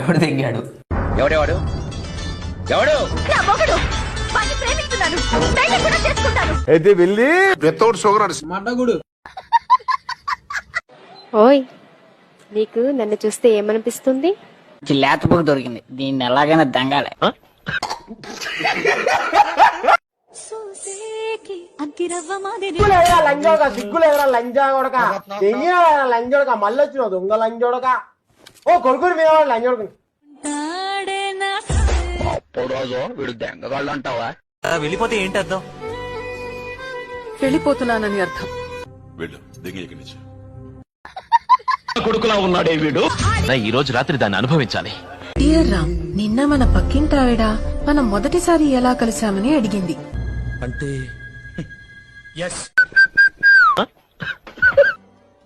ఎవడు తెంగాడు? ఎవడెవడు ఎవడు? అయితే వెళ్ళి వితౌట్ షుగర్ ఓయ్, నీకు నన్ను చూస్తే ఏమనిపిస్తుంది? లేత బుక్ దొరికింది, దీన్ని ఎలాగైనా దంగాలి. సిగ్గులేదురా లంజా కొడక, లంజోడక, మళ్ళీ వచ్చినావు దొంగ లంజోడక. ఓ కొడుకుని మీద లంజోడకని వీడు దెంగగాళ్ళు అంటావా? వెళ్ళిపోతే ఏంటి అర్థం? వెళ్ళిపోతున్నానని అర్థం. కొడుకులా ఉన్నాడే వీడు. ఈ రోజు రాత్రి దాన్ని అనుభవించాలి. డియర్ రామ్, నిన్న మన పక్కింటావిడ మనం మొదటిసారి ఎలా కలిసామని అడిగింది. అంటే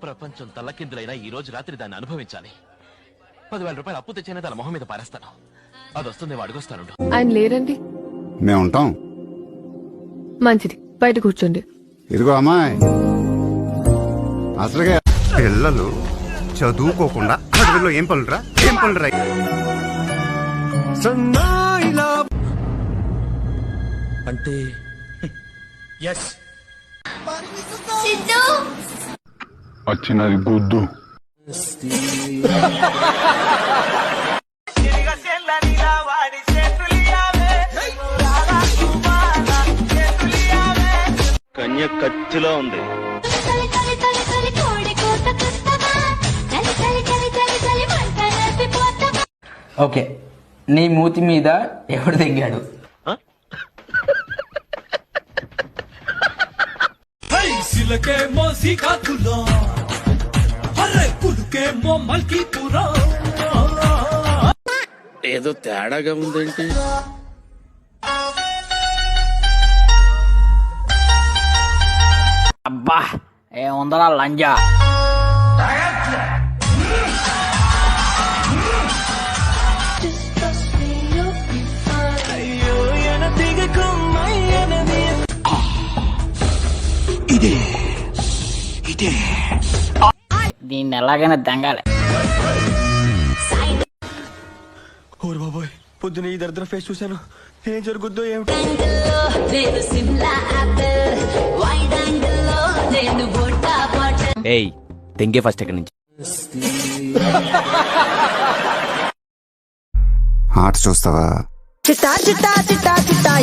ప్రపంచం తల్లకిందులైనా ఈ రోజు రాత్రి దాన్ని అనుభవించాలి. 10,000 రూపాయలు అప్పు తెచ్చైనా తన మొహం మీద పారేస్తాను. అది వస్తుంది, అడుగుస్తాను. ఆయన లేరండి. మేము ఉంటాం. మంచిది, బయట కూర్చోండి. ఇదిగో అమ్మాయి, అసలుగా పిల్లలు చదువుకోకుండా అడవిలో ఏం పనులురా అంటే వచ్చినది గుద్దు. కన్య కత్తిలో ఉంది. ఓకే, నీ మూతి మీద ఎవడు తెంగాడు? ఏదో తేడాగా ఉందేంటి? అబ్బా, ఏముందరా లంజా. దీన్ని ఎలాగైనా దంగాలి. ఓరు బాబోయ్, పొద్దున ఈ దరిద్ర ఫేస్ చూశాను. ఏం జరుగుద్దో ఏమిటి? ఏయ్, తెంగే ఫస్ట్ ఎక్కడి నుంచి. ఆట చూస్తావా? చిట్టా చిట్టా చిట్టా చిట్టా